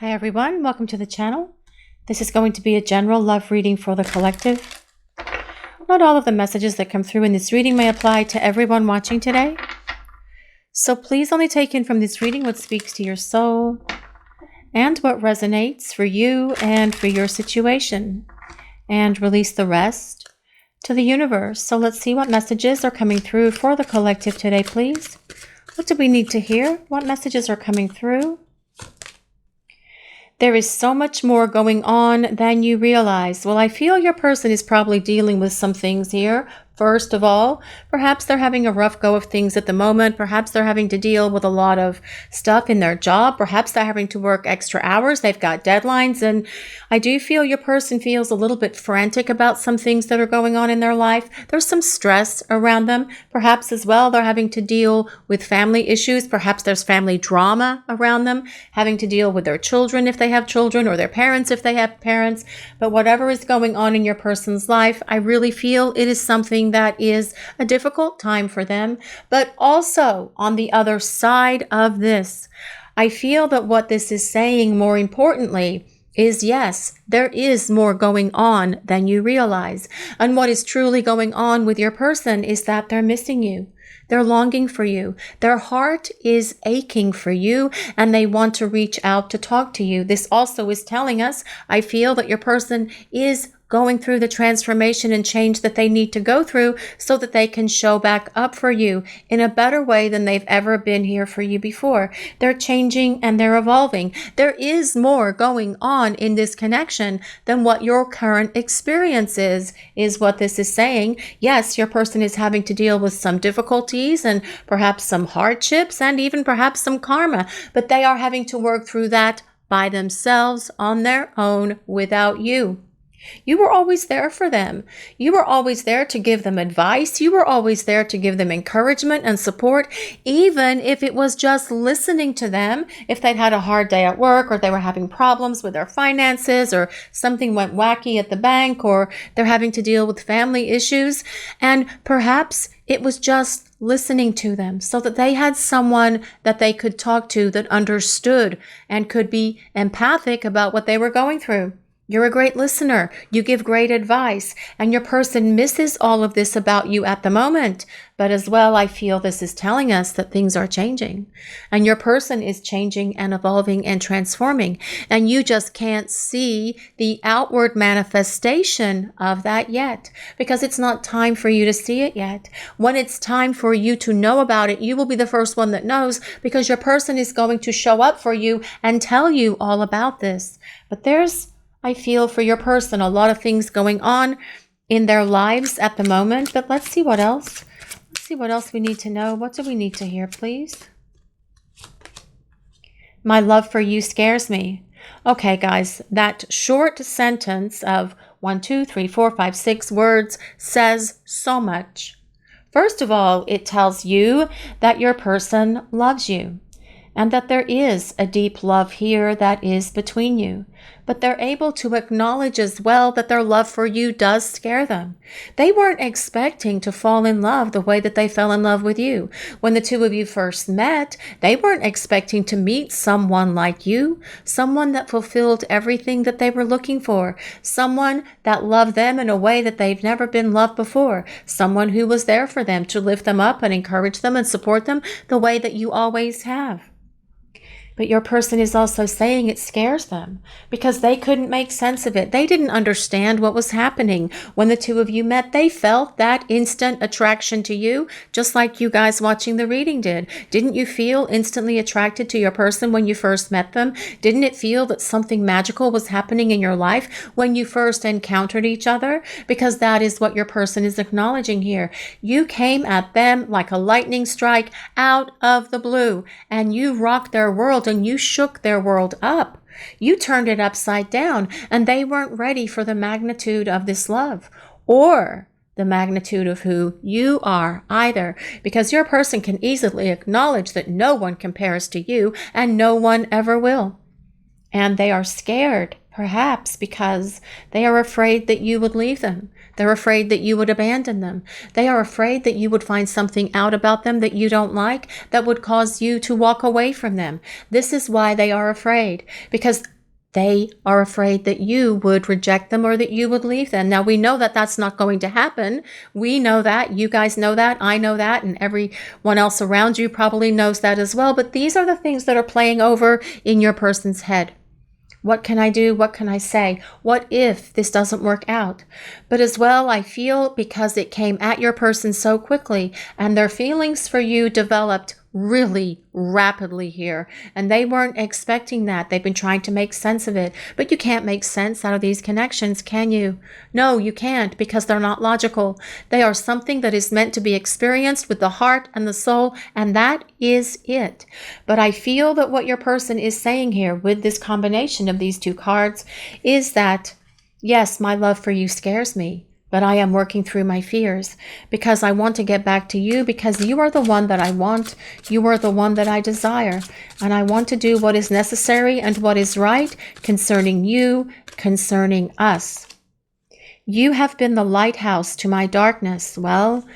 Hi everyone, welcome to the channel. This is going to be a general love reading for the collective. Not all of the messages that come through in this reading may apply to everyone watching today. So please only take in from this reading what speaks to your soul and what resonates for you and for your situation, and release the rest to the universe. So let's see what messages are coming through for the collective today, please. What do we need to hear? What messages are coming through? There is so much more going on than you realize. Well, I feel your person is probably dealing with some things here. First of all, perhaps they're having a rough go of things at the moment. Perhaps they're having to deal with a lot of stuff in their job. Perhaps they're having to work extra hours. They've got deadlines. And I do feel your person feels a little bit frantic about some things that are going on in their life. There's some stress around them. Perhaps as well, they're having to deal with family issues. Perhaps there's family drama around them, having to deal with their children if they have children, or their parents if they have parents. But whatever is going on in your person's life, I really feel it is something that is a difficult time for them. But also on the other side of this, I feel that what this is saying more importantly is, yes, there is more going on than you realize. And what is truly going on with your person is that they're missing you. They're longing for you. Their heart is aching for you, and they want to reach out to talk to you. This also is telling us, I feel that your person is going through the transformation and change that they need to go through so that they can show back up for you in a better way than they've ever been here for you before. They're changing and they're evolving. There is more going on in this connection than what your current experience is what this is saying. Yes, your person is having to deal with some difficulties and perhaps some hardships and even perhaps some karma, but they are having to work through that by themselves on their own without you. You were always there for them. You were always there to give them advice. You were always there to give them encouragement and support, even if it was just listening to them. If they'd had a hard day at work, or they were having problems with their finances, or something went wacky at the bank, or they're having to deal with family issues. And perhaps it was just listening to them so that they had someone that they could talk to that understood and could be empathic about what they were going through. You're a great listener. You give great advice, and your person misses all of this about you at the moment. But as well, I feel this is telling us that things are changing, and your person is changing and evolving and transforming, and you just can't see the outward manifestation of that yet, because it's not time for you to see it yet. When it's time for you to know about it, you will be the first one that knows, because your person is going to show up for you and tell you all about this. But I feel for your person, a lot of things going on in their lives at the moment, but let's see what else. Let's see what else we need to know. What do we need to hear, please? My love for you scares me. Okay, guys, that short sentence of 1, 2, 3, 4, 5, 6 words says so much. First of all, it tells you that your person loves you, and that there is a deep love here that is between you. But they're able to acknowledge as well that their love for you does scare them. They weren't expecting to fall in love the way that they fell in love with you. When the two of you first met, they weren't expecting to meet someone like you, someone that fulfilled everything that they were looking for, someone that loved them in a way that they've never been loved before, someone who was there for them to lift them up and encourage them and support them the way that you always have. But your person is also saying it scares them because they couldn't make sense of it. They didn't understand what was happening. When the two of you met, they felt that instant attraction to you, just like you guys watching the reading did. Didn't you feel instantly attracted to your person when you first met them? Didn't it feel that something magical was happening in your life when you first encountered each other? Because that is what your person is acknowledging here. You came at them like a lightning strike out of the blue, and you rocked their world. And you shook their world up. You turned it upside down, and they weren't ready for the magnitude of this love or the magnitude of who you are either, because your person can easily acknowledge that no one compares to you and no one ever will. And they are scared Perhaps because they are afraid that you would leave them. They're afraid that you would abandon them. They are afraid that you would find something out about them that you don't like that would cause you to walk away from them. This is why they are afraid, because they are afraid that you would reject them or that you would leave them. Now, we know that that's not going to happen. We know that. You guys know that. I know that. And everyone else around you probably knows that as well. But these are the things that are playing over in your person's head. What can I do? What can I say? What if this doesn't work out? But as well, I feel because it came at your person so quickly and their feelings for you developed really rapidly here. And they weren't expecting that. They've been trying to make sense of it. But you can't make sense out of these connections, can you? No, you can't, because they're not logical. They are something that is meant to be experienced with the heart and the soul, and that is it. But I feel that what your person is saying here with this combination of these two cards is that, yes, my love for you scares me. But I am working through my fears because I want to get back to you, because you are the one that I want. You are the one that I desire. And I want to do what is necessary and what is right concerning you, concerning us. You have been the lighthouse to my darkness. Well,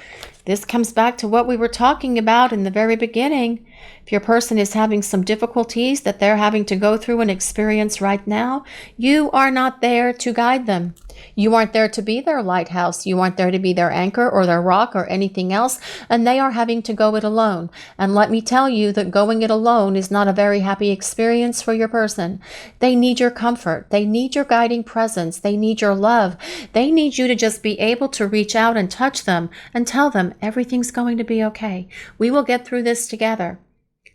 this comes back to what we were talking about in the very beginning. If your person is having some difficulties that they're having to go through and experience right now, you are not there to guide them. You aren't there to be their lighthouse. You aren't there to be their anchor or their rock or anything else, and they are having to go it alone. And let me tell you that going it alone is not a very happy experience for your person. They need your comfort. They need your guiding presence. They need your love. They need you to just be able to reach out and touch them and tell them everything's going to be okay. We will get through this together.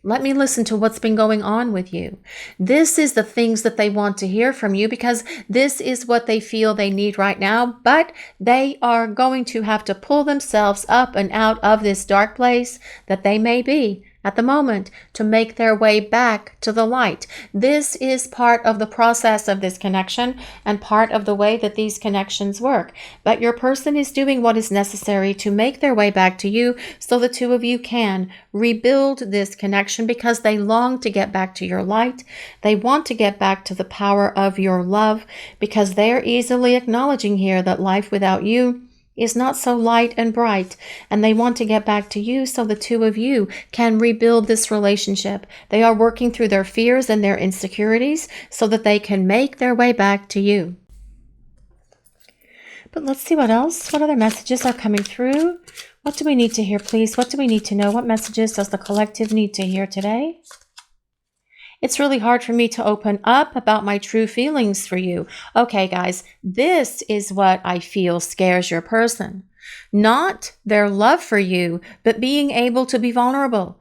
Let me listen to what's been going on with you. This is the things that they want to hear from you, because this is what they feel they need right now. But they are going to have to pull themselves up and out of this dark place that they may be at the moment to make their way back to the light. This is part of the process of this connection and part of the way that these connections work. But your person is doing what is necessary to make their way back to you so the two of you can rebuild this connection, because they long to get back to your light. They want to get back to the power of your love, because they're easily acknowledging here that life without you is not so light and bright, and they want to get back to you so the two of you can rebuild this relationship. They are working through their fears and their insecurities so that they can make their way back to you. But let's see what else. What other messages are coming through? What do we need to hear, please? What do we need to know? What messages does the collective need to hear today? It's really hard for me to open up about my true feelings for you. Okay, guys, this is what I feel scares your person. Not their love for you, but being able to be vulnerable,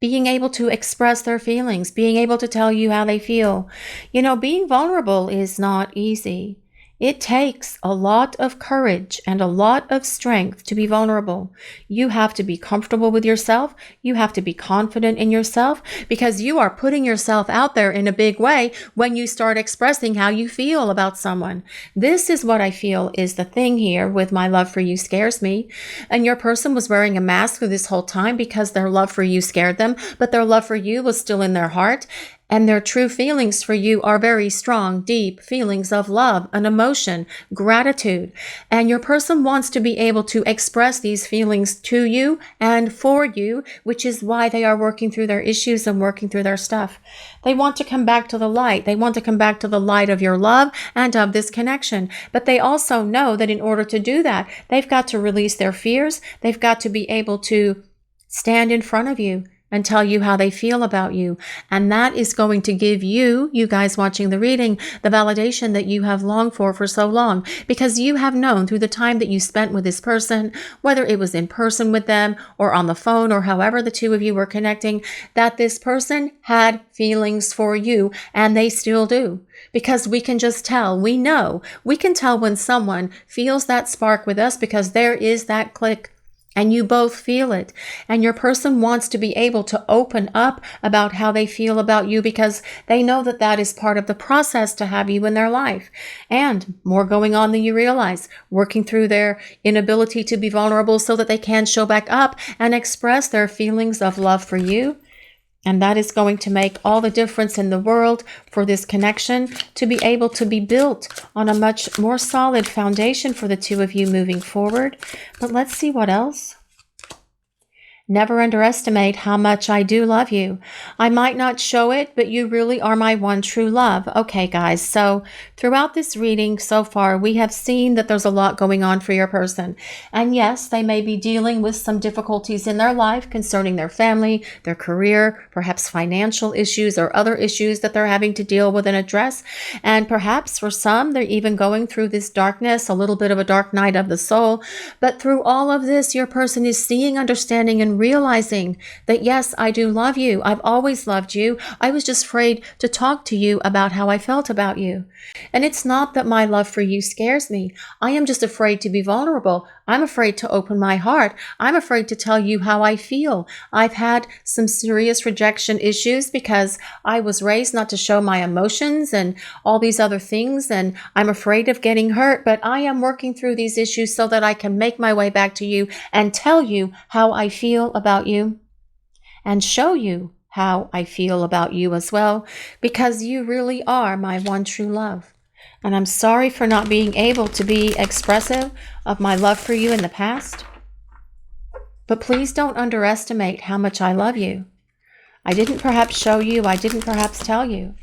being able to express their feelings, being able to tell you how they feel. You know, being vulnerable is not easy. It takes a lot of courage and a lot of strength to be vulnerable. You have to be comfortable with yourself. You have to be confident in yourself, because you are putting yourself out there in a big way when you start expressing how you feel about someone. This is what I feel is the thing here with my love for you scares me. And your person was wearing a mask for this whole time because their love for you scared them, but their love for you was still in their heart. And their true feelings for you are very strong, deep feelings of love and emotion, gratitude. And your person wants to be able to express these feelings to you and for you, which is why they are working through their issues and working through their stuff. They want to come back to the light. They want to come back to the light of your love and of this connection. But they also know that in order to do that, they've got to release their fears. They've got to be able to stand in front of you and tell you how they feel about you. And that is going to give you, you guys watching the reading, the validation that you have longed for so long, because you have known through the time that you spent with this person, whether it was in person with them or on the phone or however the two of you were connecting, that this person had feelings for you, and they still do. Because we can just tell, we know, we can tell when someone feels that spark with us, because there is that click. And you both feel it. And your person wants to be able to open up about how they feel about you, because they know that that is part of the process to have you in their life. And more going on than you realize, working through their inability to be vulnerable so that they can show back up and express their feelings of love for you. And that is going to make all the difference in the world for this connection to be able to be built on a much more solid foundation for the two of you moving forward. But let's see what else. Never underestimate how much I do love you. I might not show it, but you really are my one true love. Okay, guys, so throughout this reading so far, we have seen that there's a lot going on for your person. And yes, they may be dealing with some difficulties in their life concerning their family, their career, perhaps financial issues or other issues that they're having to deal with and address. And perhaps for some, they're even going through this darkness, a little bit of a dark night of the soul. But through all of this, your person is seeing, understanding, and realizing that, yes, I do love you. I've always loved you. I was just afraid to talk to you about how I felt about you. And it's not that my love for you scares me. I am just afraid to be vulnerable. I'm afraid to open my heart. I'm afraid to tell you how I feel. I've had some serious rejection issues because I was raised not to show my emotions and all these other things. And I'm afraid of getting hurt, but I am working through these issues so that I can make my way back to you and tell you how I feel about you and show you how I feel about you as well, because you really are my one true love. And I'm sorry for not being able to be expressive of my love for you in the past. But please don't underestimate how much I love you. I didn't perhaps show you, I didn't perhaps tell you.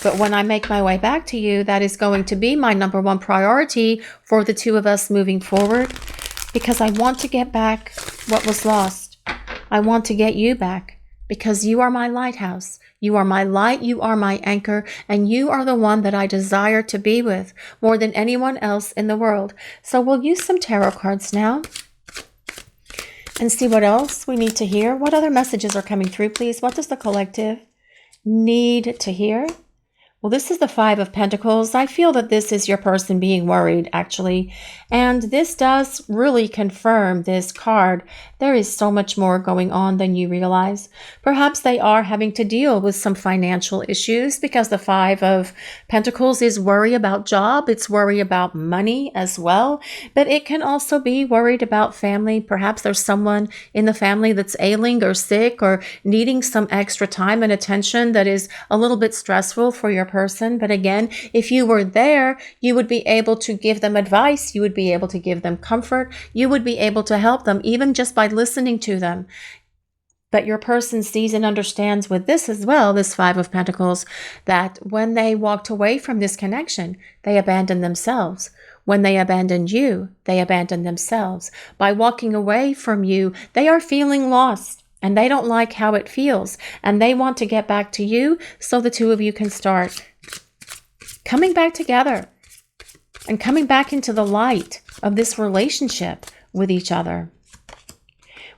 But when I make my way back to you, that is going to be my number one priority for the two of us moving forward, because I want to get back what was lost. I want to get you back because you are my lighthouse. You are my light, you are my anchor, and you are the one that I desire to be with more than anyone else in the world. So we'll use some tarot cards now and see what else we need to hear. What other messages are coming through, please? What does the collective need to hear? Well, this is the Five of Pentacles. I feel that this is your person being worried, actually. And this does really confirm this card. There is so much more going on than you realize. Perhaps they are having to deal with some financial issues because the Five of Pentacles is worry about job. It's worry about money as well. But it can also be worried about family. Perhaps there's someone in the family that's ailing or sick or needing some extra time and attention that is a little bit stressful for your person. But again, if you were there, you would be able to give them advice. You would be able to give them comfort. You would be able to help them even just by listening to them. But your person sees and understands with this as well, this Five of Pentacles, that when they walked away from this connection, they abandoned themselves. When they abandoned you, they abandoned themselves. By walking away from you, they are feeling lost. And they don't like how it feels. And they want to get back to you so the two of you can start coming back together and coming back into the light of this relationship with each other.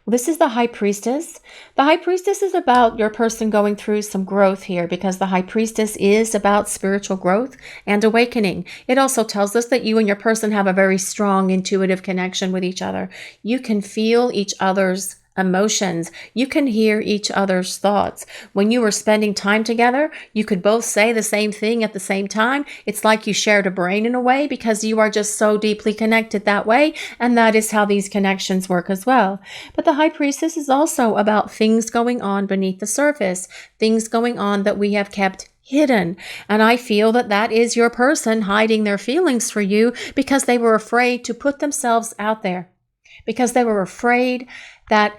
Well, this is the High Priestess. The High Priestess is about your person going through some growth here, because the High Priestess is about spiritual growth and awakening. It also tells us that you and your person have a very strong intuitive connection with each other. You can feel each other's emotions. You can hear each other's thoughts. When you were spending time together, you could both say the same thing at the same time. It's like you shared a brain in a way, because you are just so deeply connected that way. And that is how these connections work as well. But the High Priestess is also about things going on beneath the surface, things going on that we have kept hidden. And I feel that that is your person hiding their feelings for you because they were afraid to put themselves out there, because they were afraid that,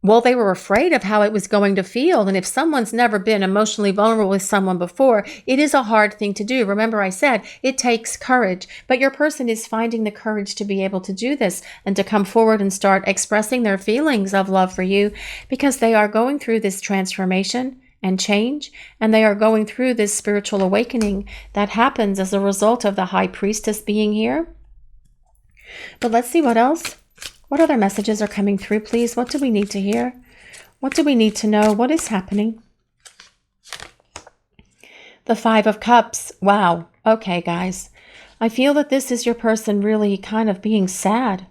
well, they were afraid of how it was going to feel. And if someone's never been emotionally vulnerable with someone before, it is a hard thing to do. Remember, I said it takes courage, but your person is finding the courage to be able to do this and to come forward and start expressing their feelings of love for you, because they are going through this transformation and change, and they are going through this spiritual awakening that happens as a result of the High Priestess being here. But let's see what else. What other messages are coming through, please? What do we need to hear? What do we need to know? What is happening? The Five of Cups. Wow. Okay, guys. I feel that this is your person really kind of being sad.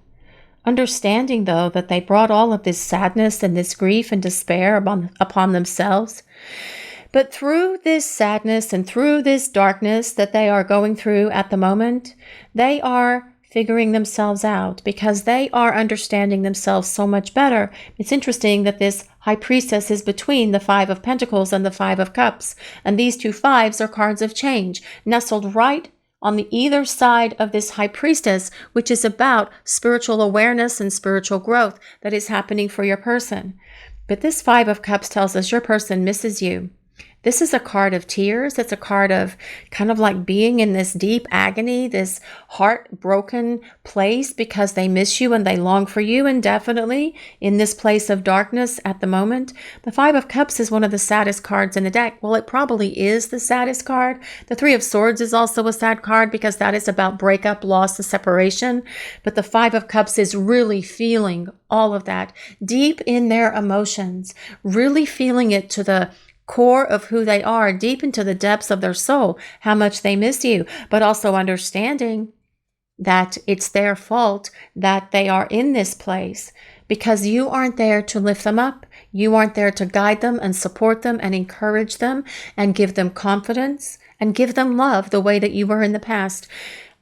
Understanding, though, that they brought all of this sadness and this grief and despair upon themselves. But through this sadness and through this darkness that they are going through at the moment, they are figuring themselves out because they are understanding themselves so much better. It's interesting that this High Priestess is between the Five of Pentacles and the Five of Cups. And these two fives are cards of change, nestled right on the either side of this High Priestess, which is about spiritual awareness and spiritual growth that is happening for your person. But this Five of Cups tells us your person misses you. This is a card of tears. It's a card of kind of like being in this deep agony, this heartbroken place because they miss you and they long for you, and definitely in this place of darkness at the moment. The Five of Cups is one of the saddest cards in the deck. Well, it probably is the saddest card. The Three of Swords is also a sad card because that is about breakup, loss, and separation. But the Five of Cups is really feeling all of that deep in their emotions, really feeling it to the core of who they are, deep into the depths of their soul, how much they miss you, but also understanding that it's their fault that they are in this place because you aren't there to lift them up. You aren't there to guide them and support them and encourage them and give them confidence and give them love the way that you were in the past.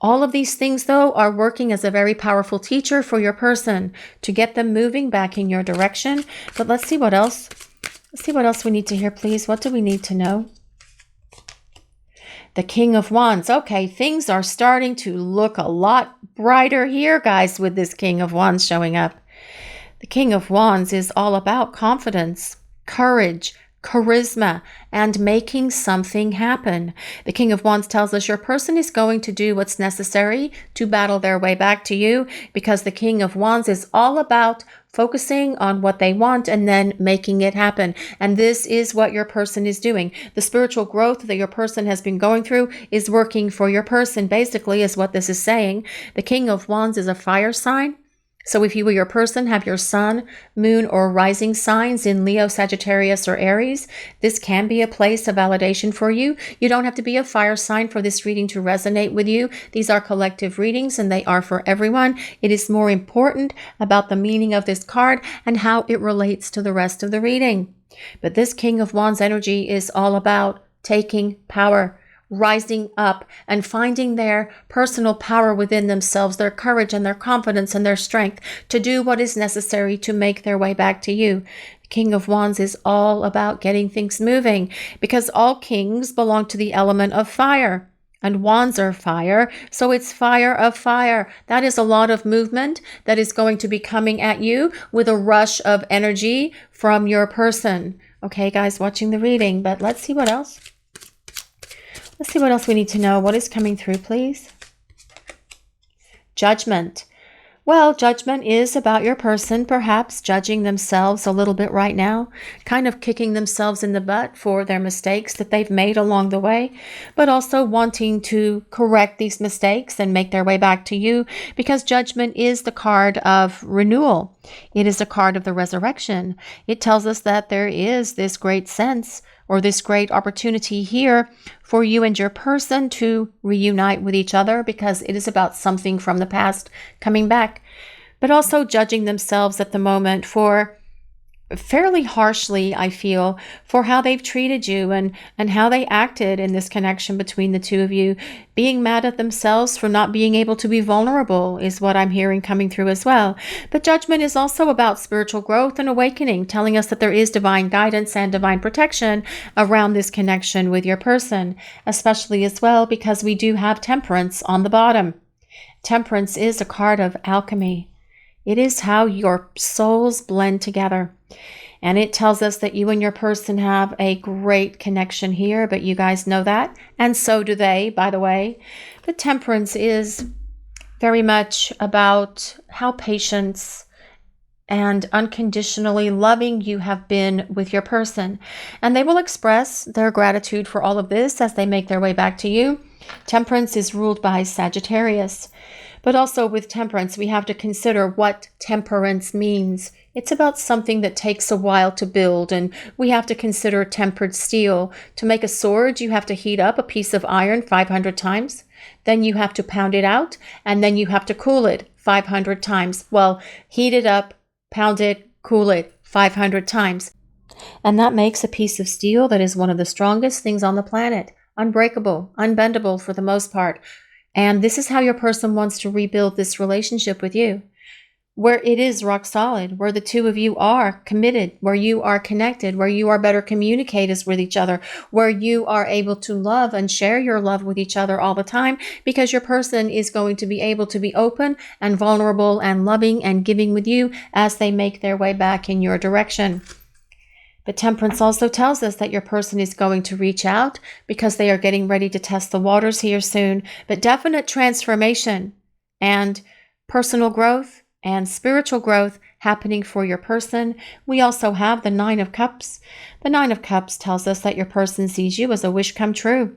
All of these things, though, are working as a very powerful teacher for your person to get them moving back in your direction. But let's see what else. Let's see what else we need to hear, please. What do we need to know? The King of Wands. Okay, things are starting to look a lot brighter here, guys, with this King of Wands showing up. The King of Wands is all about confidence, courage, charisma, and making something happen. The King of Wands tells us your person is going to do what's necessary to battle their way back to you because the King of Wands is all about focusing on what they want and then making it happen. And this is what your person is doing. The spiritual growth that your person has been going through is working for your person, basically, is what this is saying. The King of Wands is a fire sign. So if you or your person have your sun, moon, or rising signs in Leo, Sagittarius, or Aries, this can be a place of validation for you. You don't have to be a fire sign for this reading to resonate with you. These are collective readings and they are for everyone. It is more important about the meaning of this card and how it relates to the rest of the reading. But this King of Wands energy is all about taking power, rising up and finding their personal power within themselves, their courage and their confidence and their strength to do what is necessary to make their way back to you. The King of Wands is all about getting things moving because all kings belong to the element of fire. And wands are fire, so it's fire of fire. That is a lot of movement that is going to be coming at you with a rush of energy from your person. Okay, guys, watching the reading, but let's see what else. Let's see what else we need to know. What is coming through, please? Judgment. Well, judgment is about your person perhaps judging themselves a little bit right now, kind of kicking themselves in the butt for their mistakes that they've made along the way, but also wanting to correct these mistakes and make their way back to you because judgment is the card of renewal. It is a card of the resurrection. It tells us that there is this great sense or this great opportunity here for you and your person to reunite with each other because it is about something from the past coming back, but also judging themselves at the moment for fairly harshly, I feel, for how they've treated you and how they acted in this connection between the two of you. Being mad at themselves for not being able to be vulnerable is what I'm hearing coming through as well. But judgment is also about spiritual growth and awakening, telling us that there is divine guidance and divine protection around this connection with your person, especially as well because we do have Temperance on the bottom. Temperance is a card of alchemy. It is how your souls blend together. And it tells us that you and your person have a great connection here, but you guys know that. And so do they, by the way. But Temperance is very much about how patience and unconditionally loving you have been with your person. And they will express their gratitude for all of this as they make their way back to you. Temperance is ruled by Sagittarius. But also with Temperance, we have to consider what temperance means. It's about something that takes a while to build, and we have to consider tempered steel. To make a sword, you have to heat up a piece of iron 500 times. Then you have to pound it out, and then you have to cool it 500 times. Well, heat it up, pound it, cool it 500 times. And that makes a piece of steel that is one of the strongest things on the planet. Unbreakable, unbendable for the most part. And this is how your person wants to rebuild this relationship with you, where it is rock solid, where the two of you are committed, where you are connected, where you are better communicators with each other, where you are able to love and share your love with each other all the time, because your person is going to be able to be open and vulnerable and loving and giving with you as they make their way back in your direction. But Temperance also tells us that your person is going to reach out because they are getting ready to test the waters here soon, but definite transformation and personal growth and spiritual growth happening for your person. We also have the Nine of Cups. The Nine of Cups tells us that your person sees you as a wish come true.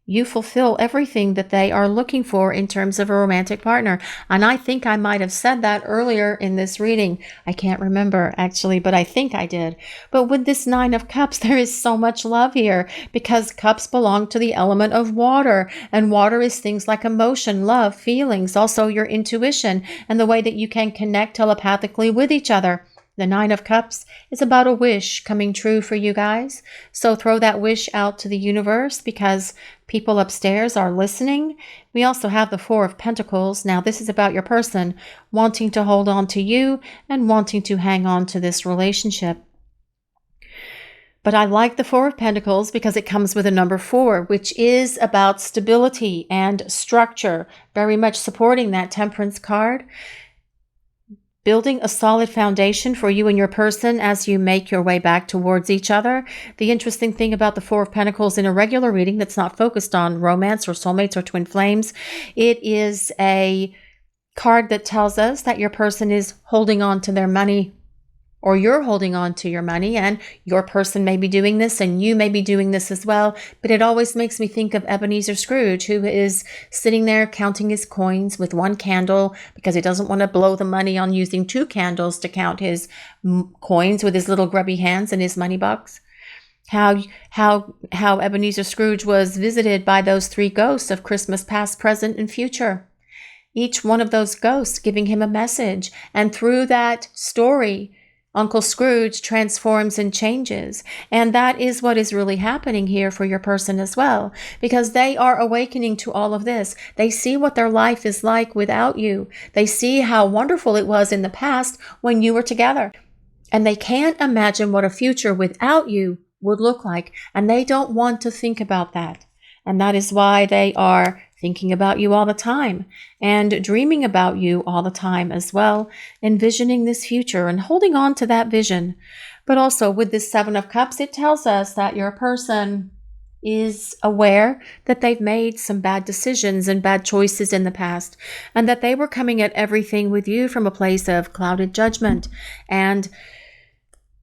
You fulfill everything that they are looking for in terms of a romantic partner. And I think I might have said that earlier in this reading. I can't remember actually, but I think I did. But with this Nine of Cups, there is so much love here because cups belong to the element of water. And water is things like emotion, love, feelings, also your intuition, and the way that you can connect telepathically with each other. The Nine of Cups is about a wish coming true for you guys. So throw that wish out to the universe because people upstairs are listening. We also have the Four of Pentacles. Now this is about your person wanting to hold on to you and wanting to hang on to this relationship. But I like the Four of Pentacles because it comes with a number 4, which is about stability and structure, very much supporting that Temperance card. Building a solid foundation for you and your person as you make your way back towards each other. The interesting thing about the Four of Pentacles in a regular reading that's not focused on romance or soulmates or twin flames, it is a card that tells us that your person is holding on to their money, or you're holding on to your money, and your person may be doing this and you may be doing this as well. But it always makes me think of Ebenezer Scrooge, who is sitting there counting his coins with one candle because he doesn't want to blow the money on using 2 candles to count his coins with his little grubby hands in his money box. How Ebenezer Scrooge was visited by those 3 ghosts of Christmas past, present, and future. Each one of those ghosts giving him a message. And through that story, Uncle Scrooge transforms and changes. And that is what is really happening here for your person as well, because they are awakening to all of this. They see what their life is like without you. They see how wonderful it was in the past when you were together. And they can't imagine what a future without you would look like. And they don't want to think about that. And that is why they are thinking about you all the time and dreaming about you all the time as well, envisioning this future and holding on to that vision. But also with this Seven of Cups, it tells us that your person is aware that they've made some bad decisions and bad choices in the past, and that they were coming at everything with you from a place of clouded judgment and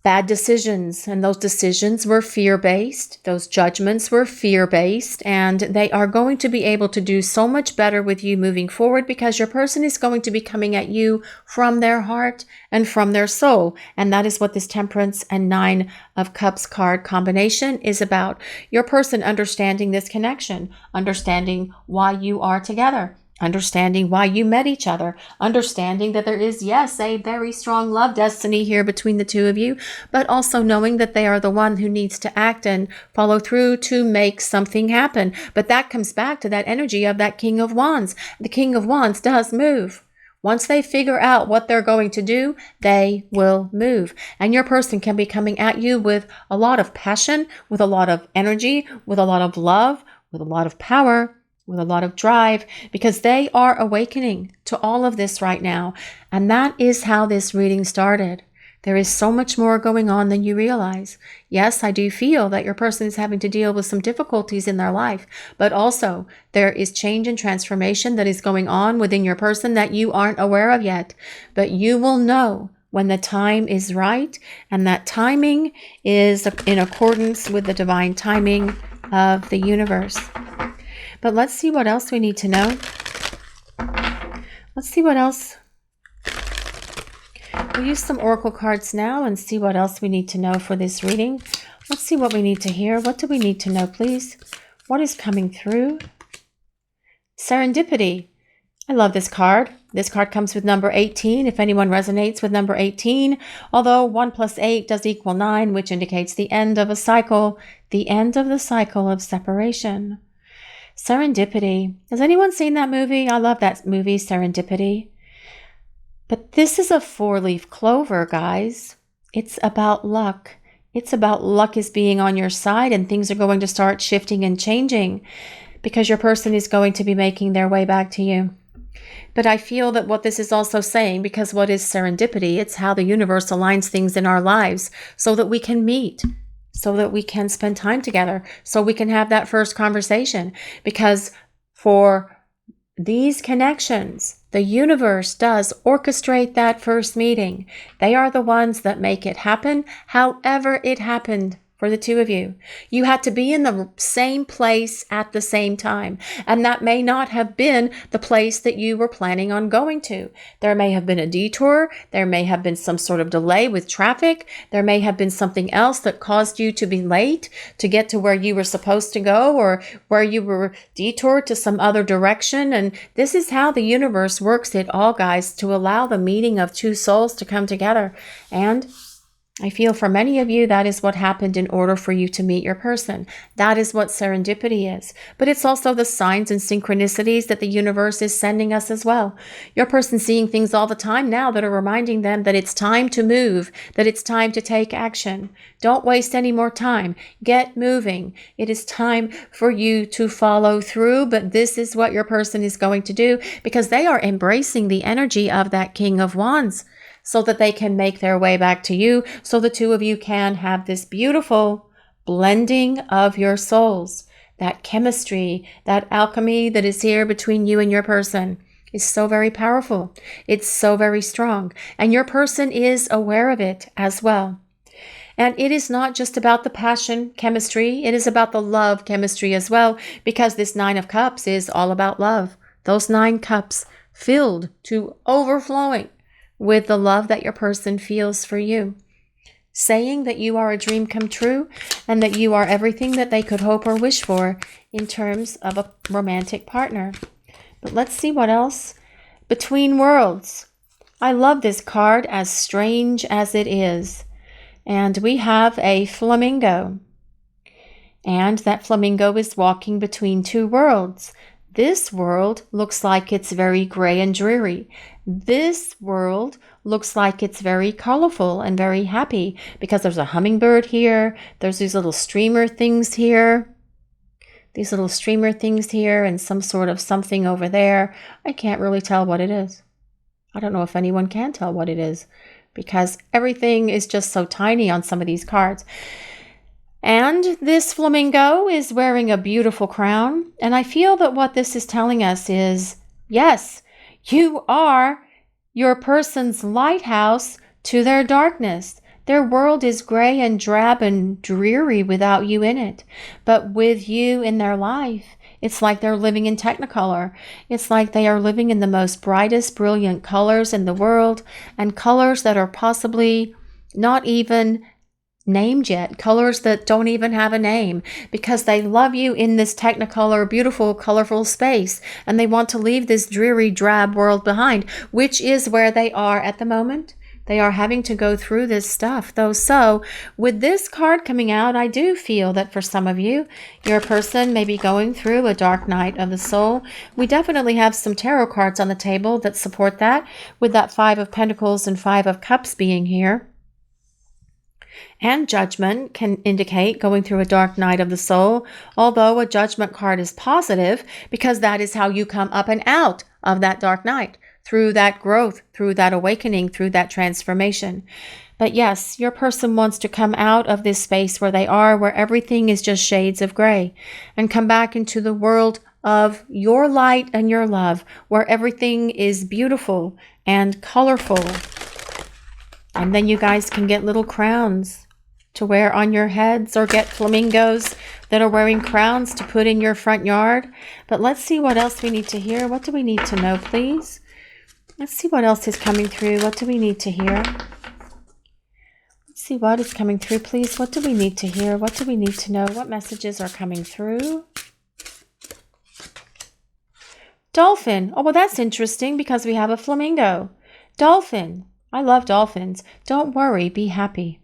bad decisions, and those decisions were fear-based. Those judgments were fear-based, and they are going to be able to do so much better with you moving forward because your person is going to be coming at you from their heart and from their soul. And that is what this Temperance and Nine of Cups card combination is about. Your person understanding this connection, understanding why you are together, understanding why you met each other, understanding that there is, yes, a very strong love destiny here between the two of you, but also knowing that they are the one who needs to act and follow through to make something happen. But that comes back to that energy of that King of Wands. The King of Wands does move. Once they figure out what they're going to do, they will move. And your person can be coming at you with a lot of passion, with a lot of energy, with a lot of love, with a lot of power, with a lot of drive, because they are awakening to all of this right now. And that is how this reading started. There is so much more going on than you realize. Yes, I do feel that your person is having to deal with some difficulties in their life, but also there is change and transformation that is going on within your person that you aren't aware of yet. But you will know when the time is right, and that timing is in accordance with the divine timing of the universe. But let's see what else we need to know. Let's see what else. We'll use some oracle cards now and see what else we need to know for this reading. Let's see what we need to hear. What do we need to know, please? What is coming through? Serendipity. I love this card. This card comes with number 18, if anyone resonates with number 18, although 1 + 8 does equal 9, which indicates the end of a cycle, the end of the cycle of separation. Serendipity. Has anyone seen that movie? I love that movie, Serendipity. But this is a 4-leaf clover, guys. It's about luck. It's about luck is being on your side, and things are going to start shifting and changing because your person is going to be making their way back to you. But I feel that what this is also saying, because what is serendipity? It's how the universe aligns things in our lives so that we can meet, so that we can spend time together, so we can have that first conversation. Because for these connections, the universe does orchestrate that first meeting. They are the ones that make it happen, however it happened. For the two of you, you had to be in the same place at the same time. And that may not have been the place that you were planning on going to. There may have been a detour. There may have been some sort of delay with traffic. There may have been something else that caused you to be late to get to where you were supposed to go, or where you were detoured to some other direction. And this is how the universe works it all, guys, to allow the meeting of two souls to come together. And I feel for many of you, that is what happened in order for you to meet your person. That is what serendipity is. But it's also the signs and synchronicities that the universe is sending us as well. Your person's seeing things all the time now that are reminding them that it's time to move, that it's time to take action. Don't waste any more time. Get moving. It is time for you to follow through, but this is what your person is going to do because they are embracing the energy of that King of Wands, so that they can make their way back to you, so the two of you can have this beautiful blending of your souls. That chemistry, that alchemy that is here between you and your person is so very powerful. It's so very strong. And your person is aware of it as well. And it is not just about the passion chemistry. It is about the love chemistry as well, because this 9 of Cups is all about love. Those 9 cups filled to overflowing with the love that your person feels for you, saying that you are a dream come true and that you are everything that they could hope or wish for in terms of a romantic partner. But let's see what else. Between worlds. I love this card, as strange as it is. And we have a flamingo. And that flamingo is walking between 2 worlds. This world looks like it's very gray and dreary. This world looks like it's very colorful and very happy because there's a hummingbird here. There's these little streamer things here. These little streamer things here and some sort of something over there. I can't really tell what it is. I don't know if anyone can tell what it is because everything is just so tiny on some of these cards. And this flamingo is wearing a beautiful crown. And I feel that what this is telling us is, yes, you are your person's lighthouse to their darkness. Their world is gray and drab and dreary without you in it. But with you in their life, it's like they're living in Technicolor. It's like they are living in the most brightest, brilliant colors in the world, and colors that are possibly not even named yet, colors that don't even have a name, because they love you in this Technicolor, beautiful, colorful space, and they want to leave this dreary, drab world behind, which is where they are at the moment. They are having to go through this stuff, though. So with this card coming out, I do feel that for some of you, your person may be going through a dark night of the soul. We definitely have some tarot cards on the table that support that, with that 5 of Pentacles and 5 of Cups being here. And Judgment can indicate going through a dark night of the soul, although a Judgment card is positive because that is how you come up and out of that dark night, through that growth, through that awakening, through that transformation. But yes, your person wants to come out of this space where they are, where everything is just shades of gray, and come back into the world of your light and your love, where everything is beautiful and colorful. And then you guys can get little crowns to wear on your heads, or get flamingos that are wearing crowns to put in your front yard. But let's see what else we need to hear. What do we need to know, please? Let's see what else is coming through. What do we need to hear? Let's see what is coming through, please. What do we need to hear? What do we need to know? What messages are coming through? Dolphin. Oh, well, that's interesting because we have a flamingo. Dolphin. I love dolphins. Don't worry, be happy.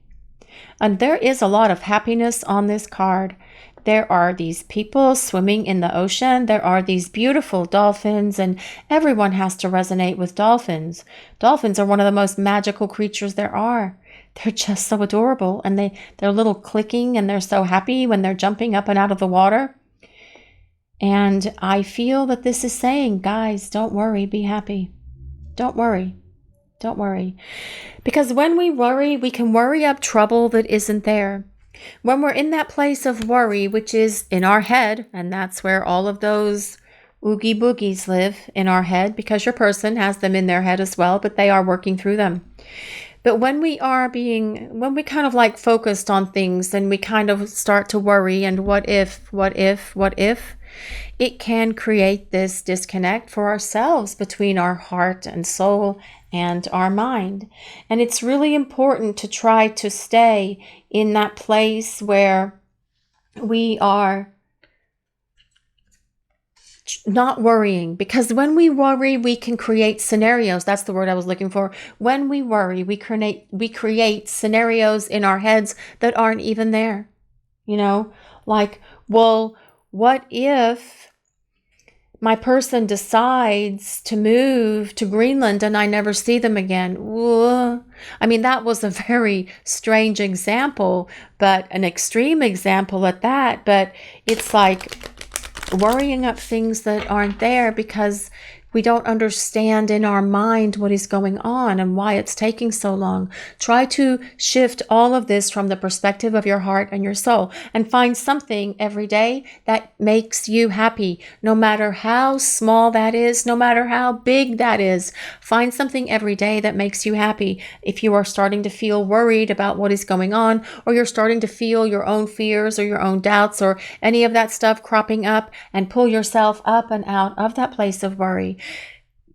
And there is a lot of happiness on this card. There are these people swimming in the ocean. There are these beautiful dolphins, and everyone has to resonate with dolphins. Dolphins are one of the most magical creatures there are. They're just so adorable, and they're little clicking, and they're so happy when they're jumping up and out of the water. And I feel that this is saying, guys, don't worry, be happy. Don't worry. Don't worry. Because when we worry, we can worry up trouble that isn't there. When we're in that place of worry, which is in our head, and that's where all of those oogie boogies live, in our head, because your person has them in their head as well, but they are working through them. But when we kind of like focused on things, and we kind of start to worry and what if, it can create this disconnect for ourselves between our heart and soul and our mind. And it's really important to try to stay in that place where we are not worrying, because when we worry, we can create scenarios. That's the word I was looking for. When we worry, we create scenarios in our heads that aren't even there. You know, like, well, what if my person decides to move to Greenland and I never see them again? I mean, that was a very strange example, but an extreme example at that. But it's like worrying up things that aren't there because we don't understand in our mind what is going on and why it's taking so long. Try to shift all of this from the perspective of your heart and your soul, and find something every day that makes you happy, no matter how small that is, no matter how big that is. Find something every day that makes you happy. If you are starting to feel worried about what is going on, or you're starting to feel your own fears or your own doubts or any of that stuff cropping up, and pull yourself up and out of that place of worry.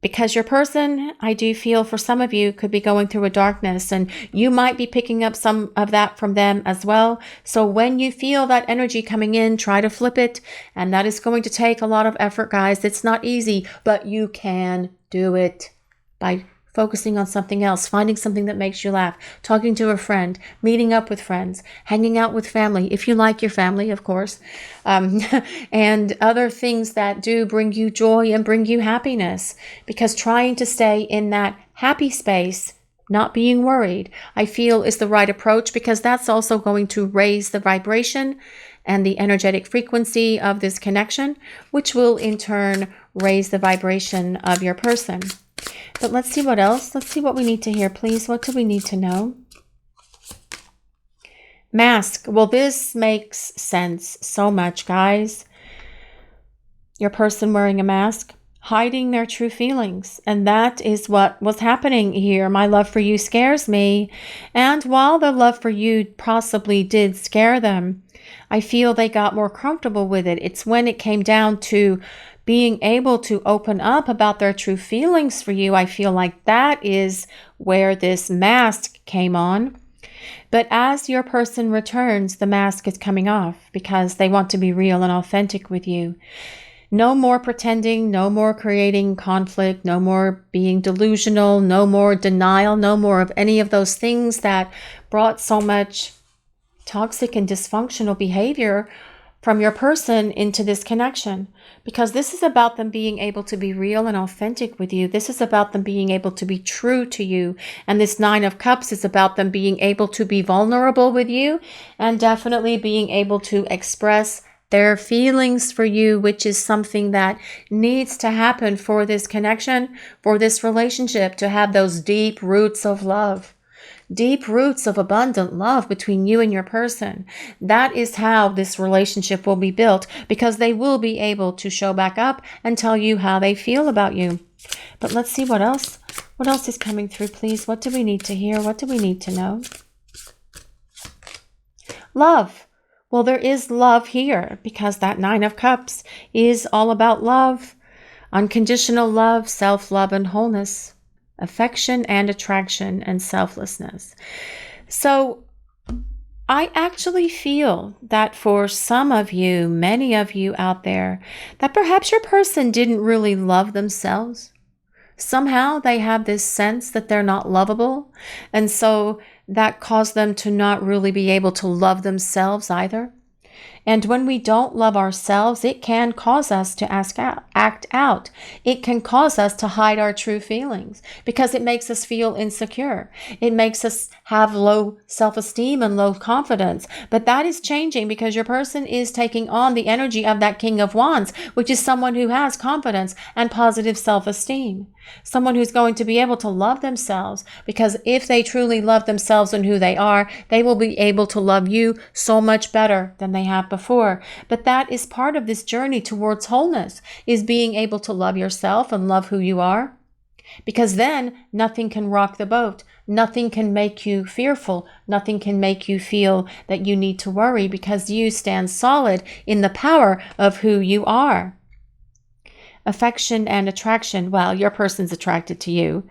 Because your person, I do feel for some of you, could be going through a darkness, and you might be picking up some of that from them as well. So when you feel that energy coming in, try to flip it. And that is going to take a lot of effort, guys. It's not easy, but you can do it by focusing on something else, finding something that makes you laugh, talking to a friend, meeting up with friends, hanging out with family, if you like your family, of course, and other things that do bring you joy and bring you happiness. Because trying to stay in that happy space, not being worried, I feel is the right approach, because that's also going to raise the vibration and the energetic frequency of this connection, which will in turn raise the vibration of your person. But let's see what else. Let's see what we need to hear, please. What do we need to know? Mask. Well, this makes sense so much, guys. Your person wearing a mask, hiding their true feelings. And that is what was happening here. My love for you scares me. And while the love for you possibly did scare them, I feel they got more comfortable with it. It's when it came down to being able to open up about their true feelings for you, I feel like that is where this mask came on. But as your person returns, the mask is coming off, because they want to be real and authentic with you. No more pretending, no more creating conflict, no more being delusional, no more denial, no more of any of those things that brought so much toxic and dysfunctional behavior from your person into this connection. Because this is about them being able to be real and authentic with you. This is about them being able to be true to you. And this 9 of Cups is about them being able to be vulnerable with you, and definitely being able to express their feelings for you, which is something that needs to happen for this connection, for this relationship, to have those deep roots of love. Deep roots of abundant love between you and your person. That is how this relationship will be built, because they will be able to show back up and tell you how they feel about you. But let's see what else. What else is coming through, please? What do we need to hear? What do we need to know? Love. Well, there is love here, because that 9 of Cups is all about love, unconditional love, self-love, and wholeness. Affection and attraction and selflessness. So I actually feel that for some of you, many of you out there, that perhaps your person didn't really love themselves. Somehow they have this sense that they're not lovable. And so that caused them to not really be able to love themselves either. And when we don't love ourselves, it can cause us to act out. It can cause us to hide our true feelings because it makes us feel insecure. It makes us have low self-esteem and low confidence. But that is changing because your person is taking on the energy of that King of Wands, which is someone who has confidence and positive self-esteem. Someone who's going to be able to love themselves, because if they truly love themselves and who they are, they will be able to love you so much better than they have before. But that is part of this journey towards wholeness, is being able to love yourself and love who you are. Because then nothing can rock the boat. Nothing can make you fearful. Nothing can make you feel that you need to worry, because you stand solid in the power of who you are. Affection and attraction. Well, your person's attracted to you.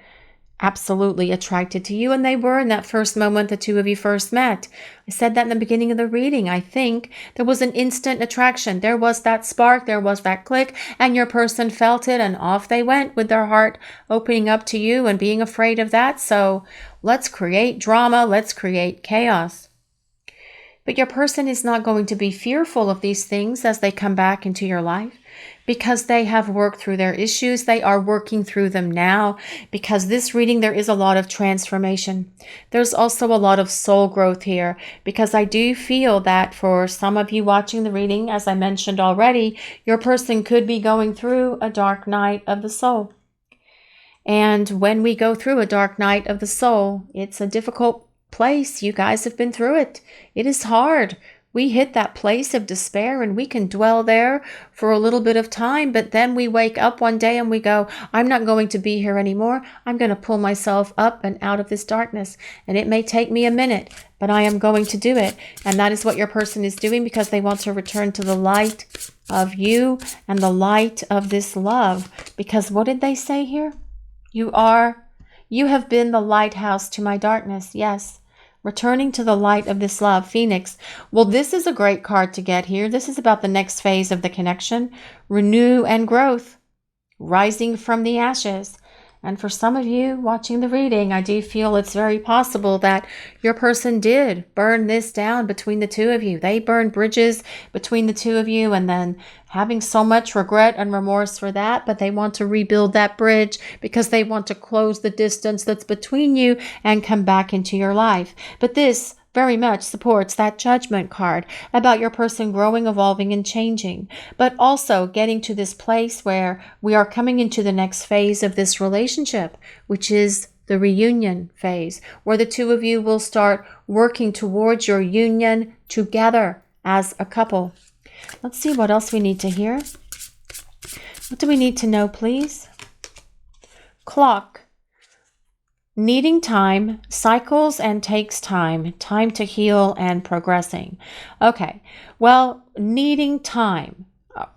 Absolutely attracted to you. And they were in that first moment the two of you first met. I said that in the beginning of the reading. I think there was an instant attraction. There was that spark. There was that click. And your person felt it. And off they went with their heart opening up to you and being afraid of that. So let's create drama. Let's create chaos. But your person is not going to be fearful of these things as they come back into your life, because they have worked through their issues. They are working through them now, because this reading, there is a lot of transformation. There's also a lot of soul growth here, because I do feel that for some of you watching the reading, as I mentioned already, your person could be going through a dark night of the soul. And when we go through a dark night of the soul, it's a difficult place. You guys have been through it. It is hard. We hit that place of despair and we can dwell there for a little bit of time, but then we wake up one day and we go, I'm not going to be here anymore. I'm going to pull myself up and out of this darkness. And it may take me a minute, but I am going to do it. And that is what your person is doing, because they want to return to the light of you and the light of this love. Because what did they say here? You have been the lighthouse to my darkness. Yes. Returning to the light of this love, Phoenix. Well, this is a great card to get here. This is about the next phase of the connection. Renew and growth. Rising from the ashes. And for some of you watching the reading, I do feel it's very possible that your person did burn this down between the two of you. They burned bridges between the two of you, and then having so much regret and remorse for that, but they want to rebuild that bridge because they want to close the distance that's between you and come back into your life. But this very much supports that Judgment card about your person growing, evolving, and changing, but also getting to this place where we are coming into the next phase of this relationship, which is the reunion phase, where the two of you will start working towards your union together as a couple. Let's see what else we need to hear. What do we need to know, please? Clock. Needing time, cycles and takes time to heal and progressing. Okay, well, needing time.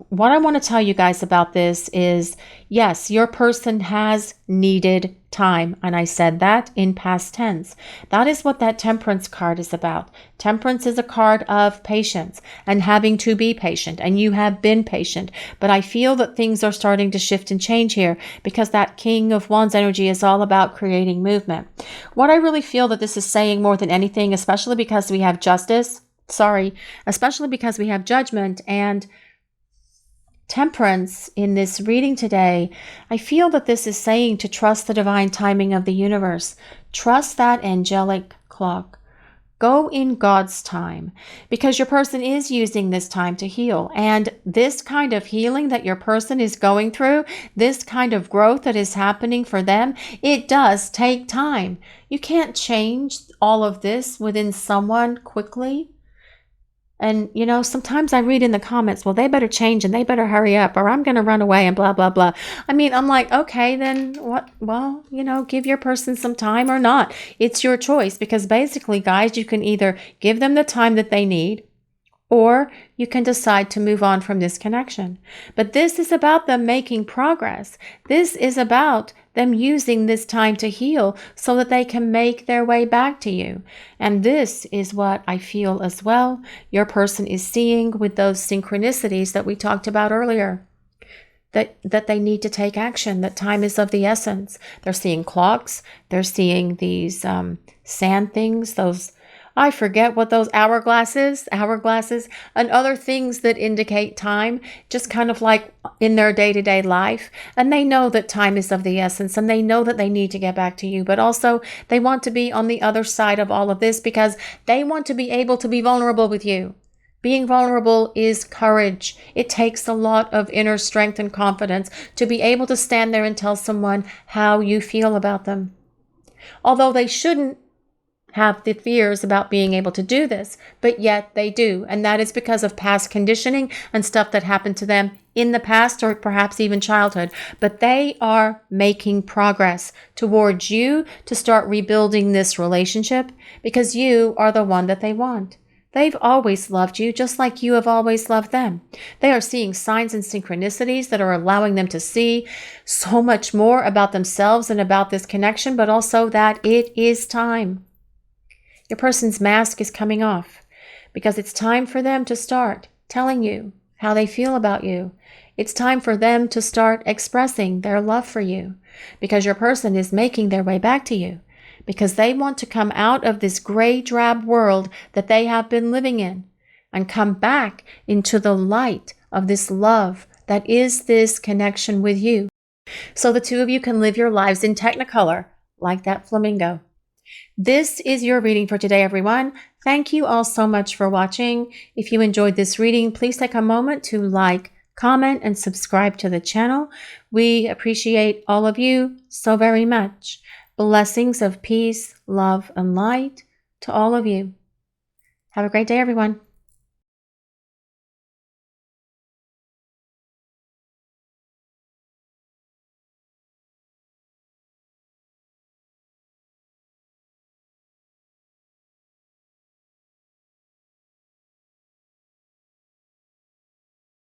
What I want to tell you guys about this is, yes, your person has needed time. And I said that in past tense. That is what that Temperance card is about. Temperance is a card of patience and having to be patient. And you have been patient. But I feel that things are starting to shift and change here, because that King of Wands energy is all about creating movement. What I really feel that this is saying more than anything, especially because we have especially because we have Judgment and Temperance in this reading today, I feel that this is saying to trust the divine timing of the universe. Trust that angelic clock. Go in God's time, because your person is using this time to heal. And this kind of healing that your person is going through, this kind of growth that is happening for them, it does take time. You can't change all of this within someone quickly. And, you know, sometimes I read in the comments, well, they better change and they better hurry up, or I'm going to run away and blah, blah, blah. I mean, I'm like, okay, then what? Well, you know, give your person some time or not. It's your choice, because basically, guys, you can either give them the time that they need, or you can decide to move on from this connection. But this is about them making progress. This is about them using this time to heal so that they can make their way back to you. And this is what I feel as well your person is seeing with those synchronicities that we talked about earlier. That they need to take action, that time is of the essence. They're seeing clocks, they're seeing these sand things, those I forget what those hourglasses, and other things that indicate time, just kind of like in their day-to-day life. And they know that time is of the essence, and they know that they need to get back to you. But also, they want to be on the other side of all of this because they want to be able to be vulnerable with you. Being vulnerable is courage. It takes a lot of inner strength and confidence to be able to stand there and tell someone how you feel about them. Although they shouldn't have the fears about being able to do this, but yet they do. And that is because of past conditioning and stuff that happened to them in the past or perhaps even childhood. But they are making progress towards you to start rebuilding this relationship because you are the one that they want. They've always loved you just like you have always loved them. They are seeing signs and synchronicities that are allowing them to see so much more about themselves and about this connection, but also that it is time. Your person's mask is coming off because it's time for them to start telling you how they feel about you. It's time for them to start expressing their love for you because your person is making their way back to you because they want to come out of this gray drab world that they have been living in and come back into the light of this love that is this connection with you. So the two of you can live your lives in Technicolor like that flamingo. This is your reading for today, everyone. Thank you all so much for watching. If you enjoyed this reading, please take a moment to like, comment, and subscribe to the channel. We appreciate all of you so very much. Blessings of peace, love, and light to all of you. Have a great day, everyone.